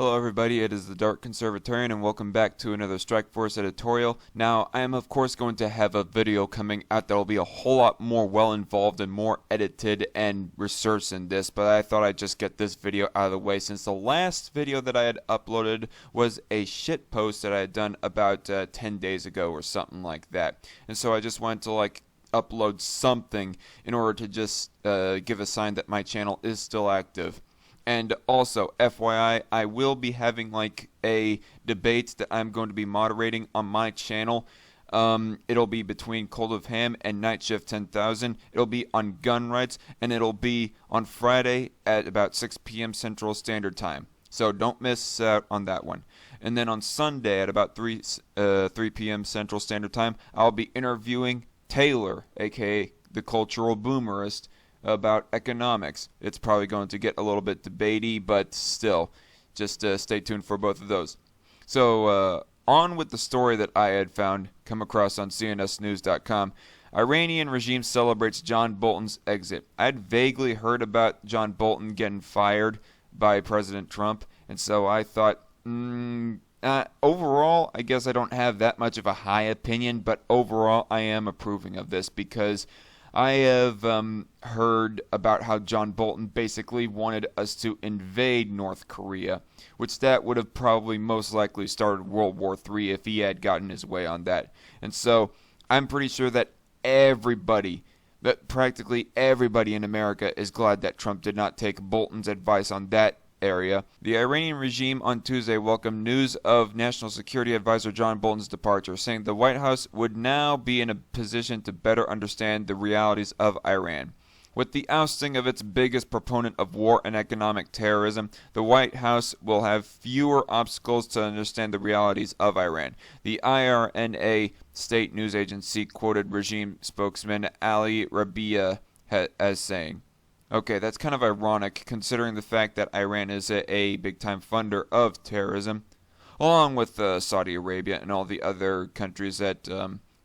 Hello everybody, it is the Dark Conservatarian and welcome back to another Strike Force editorial. Now, I am of course going to have a video coming out that will be a whole lot more well involved and more edited and researched in this, but I thought I'd just get this video out of the way since the last video that I had uploaded was a shit post that I had done about 10 days ago or something like that. And so I just wanted to upload something in order to just give a sign that my channel is still active. And also, FYI, I will be having a debate that I'm going to be moderating on my channel. It'll be between Cold of Ham and Night Shift 10,000. It'll be on gun rights, and it'll be on Friday at about 6 p.m. Central Standard Time. So don't miss out on that one. And then on Sunday at about 3 p.m. Central Standard Time, I'll be interviewing Taylor, aka the Cultural Boomerist, about economics. It's probably going to get a little bit debatey, but still, just stay tuned for both of those. So, on with the story that I had come across on cnsnews.com. Iranian regime celebrates John Bolton's exit. I had vaguely heard about John Bolton getting fired by President Trump, and so I thought, overall, I guess I don't have that much of a high opinion, but overall, I am approving of this because I have heard about how John Bolton basically wanted us to invade North Korea, which that would have probably most likely started World War III if he had gotten his way on that. And so I'm pretty sure that practically everybody in America is glad that Trump did not take Bolton's advice on that area. The Iranian regime on Tuesday welcomed news of National Security Advisor John Bolton's departure, saying the White House would now be in a position to better understand the realities of Iran. With the ousting of its biggest proponent of war and economic terrorism, the White House will have fewer obstacles to understand the realities of Iran. The IRNA state news agency quoted regime spokesman Ali Rabia as saying, okay, that's kind of ironic considering the fact that Iran is a big-time funder of terrorism, along with Saudi Arabia and all the other countries that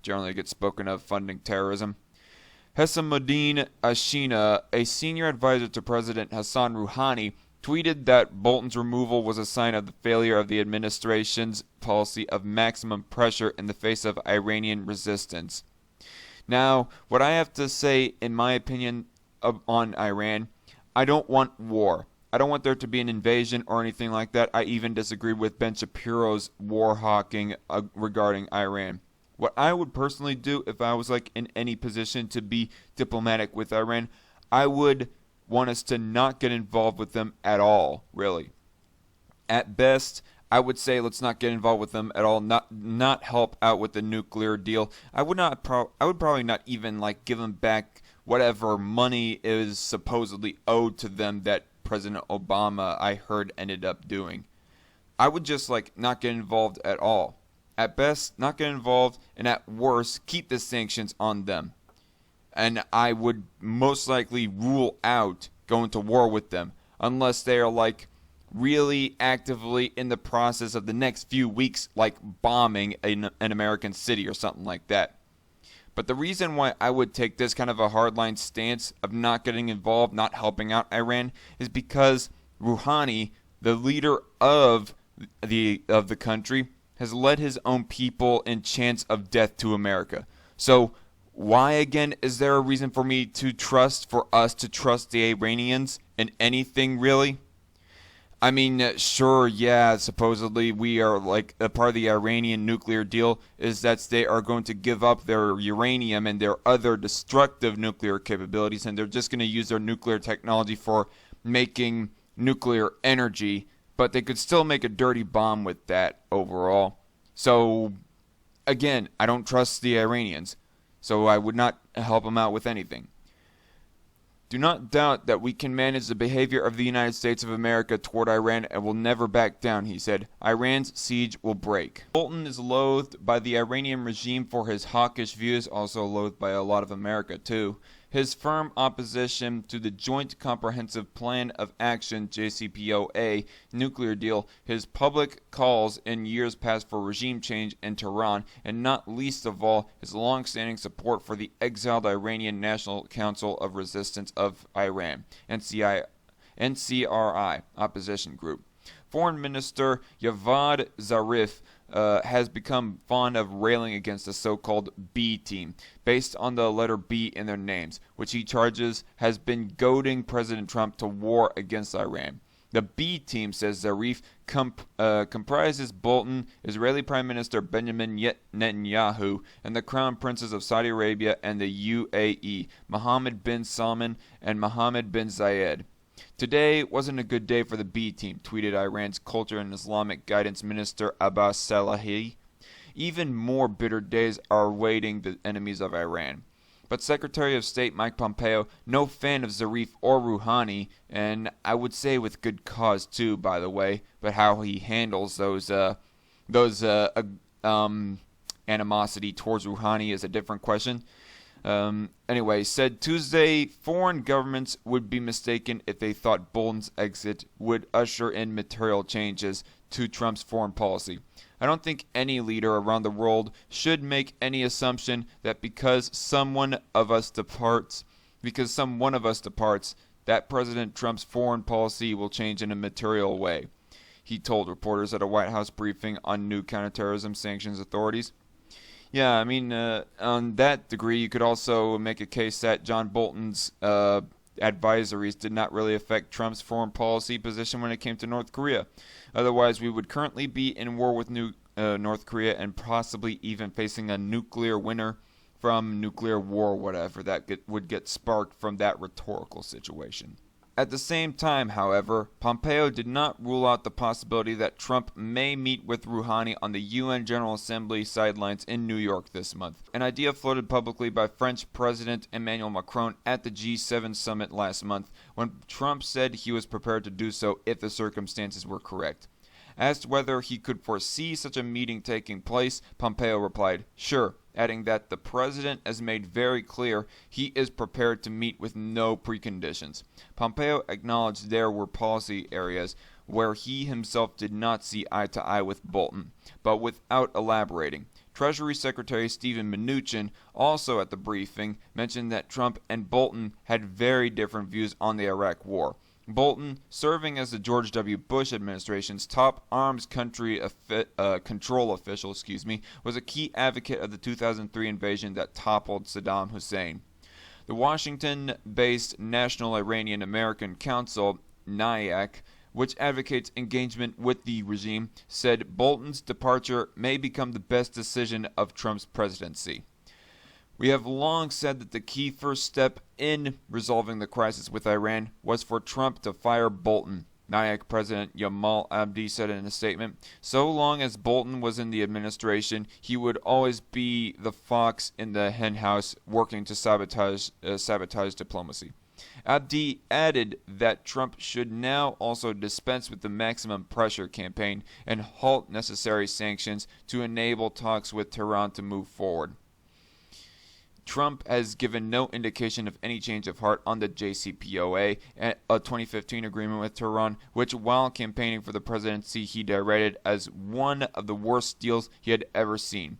generally get spoken of funding terrorism. Hessamuddin Ashina, a senior advisor to President Hassan Rouhani, tweeted that Bolton's removal was a sign of the failure of the administration's policy of maximum pressure in the face of Iranian resistance. Now, what I have to say, in my opinion, on Iran, I don't want war. I don't want there to be an invasion or anything like that. I even disagree with Ben Shapiro's war hawking regarding Iran. What I would personally do if I was in any position to be diplomatic with Iran, I would want us to not get involved with them at all, really. At best, I would say let's not get involved with them at all, not help out with the nuclear deal. I would probably not even give them back whatever money is supposedly owed to them that President Obama, I heard, ended up doing. I would just not get involved at all. At best, not get involved, and at worst, keep the sanctions on them. And I would most likely rule out going to war with them, unless they are really actively in the process of the next few weeks bombing an American city or something like that. But the reason why I would take this kind of a hardline stance of not getting involved, not helping out Iran, is because Rouhani, the leader of the country, has led his own people in chants of death to America. So why again is there a reason for us to trust the Iranians in anything really? I mean, sure, yeah, supposedly we are a part of the Iranian nuclear deal is that they are going to give up their uranium and their other destructive nuclear capabilities, and they're just going to use their nuclear technology for making nuclear energy, but they could still make a dirty bomb with that overall. So, again, I don't trust the Iranians, so I would not help them out with anything. Do not doubt that we can manage the behavior of the United States of America toward Iran and will never back down, he said. Iran's siege will break. Bolton is loathed by the Iranian regime for his hawkish views, also loathed by a lot of America too. His firm opposition to the Joint Comprehensive Plan of Action (JCPOA) nuclear deal, his public calls in years past for regime change in Tehran, and not least of all, his long-standing support for the exiled Iranian National Council of Resistance of Iran (NCRI) opposition group. Foreign Minister Javad Zarif has become fond of railing against the so-called B team, based on the letter B in their names, which he charges has been goading President Trump to war against Iran. The B team, says Zarif, comprises Bolton, Israeli Prime Minister Benjamin Netanyahu, and the Crown Princes of Saudi Arabia and the UAE, Mohammed bin Salman and Mohammed bin Zayed. Today wasn't a good day for the B team, tweeted Iran's Culture and Islamic Guidance Minister Abbas Salahi. Even more bitter days are awaiting the enemies of Iran. But Secretary of State Mike Pompeo, no fan of Zarif or Rouhani, and I would say with good cause too, by the way, but how he handles those animosity towards Rouhani is a different question. Anyway, said Tuesday foreign governments would be mistaken if they thought Bolton's exit would usher in material changes to Trump's foreign policy. I don't think any leader around the world should make any assumption that because some one of us departs, that President Trump's foreign policy will change in a material way, he told reporters at a White House briefing on new counterterrorism sanctions authorities. Yeah, I mean, on that degree, you could also make a case that John Bolton's advisories did not really affect Trump's foreign policy position when it came to North Korea. Otherwise, we would currently be in war with North Korea and possibly even facing a nuclear winter from nuclear war, whatever that would get sparked from that rhetorical situation. At the same time, however, Pompeo did not rule out the possibility that Trump may meet with Rouhani on the UN General Assembly sidelines in New York this month, an idea floated publicly by French President Emmanuel Macron at the G7 summit last month, when Trump said he was prepared to do so if the circumstances were correct. Asked whether he could foresee such a meeting taking place, Pompeo replied, "Sure," adding that the president has made very clear he is prepared to meet with no preconditions. Pompeo acknowledged there were policy areas where he himself did not see eye to eye with Bolton, but without elaborating. Treasury Secretary Steven Mnuchin, also at the briefing, mentioned that Trump and Bolton had very different views on the Iraq war. Bolton, serving as the George W. Bush administration's top arms country control official, was a key advocate of the 2003 invasion that toppled Saddam Hussein. The Washington-based National Iranian American Council, NIAC, which advocates engagement with the regime, said Bolton's departure may become the best decision of Trump's presidency. We have long said that the key first step in resolving the crisis with Iran was for Trump to fire Bolton, NIAC President Yamal Abdi said in a statement. So long as Bolton was in the administration, he would always be the fox in the henhouse working to sabotage diplomacy. Abdi added that Trump should now also dispense with the maximum pressure campaign and halt necessary sanctions to enable talks with Tehran to move forward. Trump has given no indication of any change of heart on the JCPOA, a 2015 agreement with Tehran, which while campaigning for the presidency he derided as one of the worst deals he had ever seen.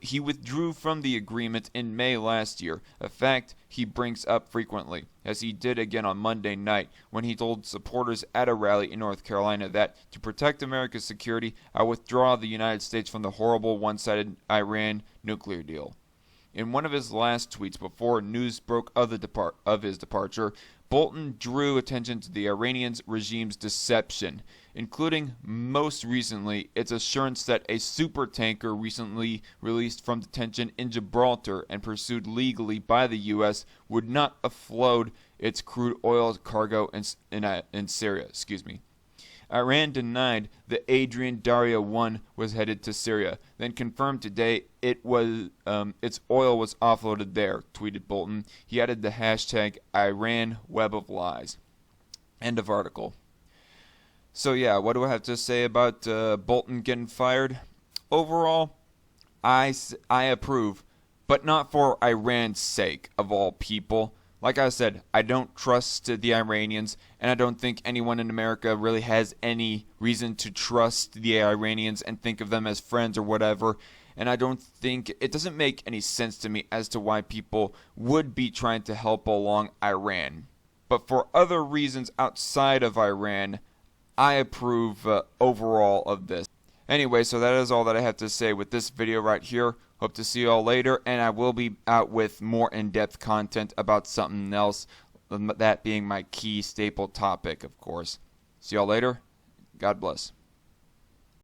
He withdrew from the agreement in May last year, a fact he brings up frequently, as he did again on Monday night when he told supporters at a rally in North Carolina that, to protect America's security, I withdraw the United States from the horrible one-sided Iran nuclear deal. In one of his last tweets before news broke of his departure, Bolton drew attention to the Iranian regime's deception, including most recently its assurance that a supertanker recently released from detention in Gibraltar and pursued legally by the U.S. would not offload its crude oil cargo in Syria. Iran denied that Adrian Daria 1 was headed to Syria, then confirmed today its oil was offloaded there, tweeted Bolton. He added the hashtag Iran Web of Lies. End of article. So yeah, what do I have to say about Bolton getting fired? Overall, I approve, but not for Iran's sake, of all people. Like I said, I don't trust the Iranians, and I don't think anyone in America really has any reason to trust the Iranians and think of them as friends or whatever. And I don't think, it doesn't make any sense to me as to why people would be trying to help along Iran. But for other reasons outside of Iran, I approve overall of this. Anyway, so that is all that I have to say with this video right here. Hope to see you all later, and I will be out with more in-depth content about something else, that being my key staple topic, of course. See y'all later. God bless.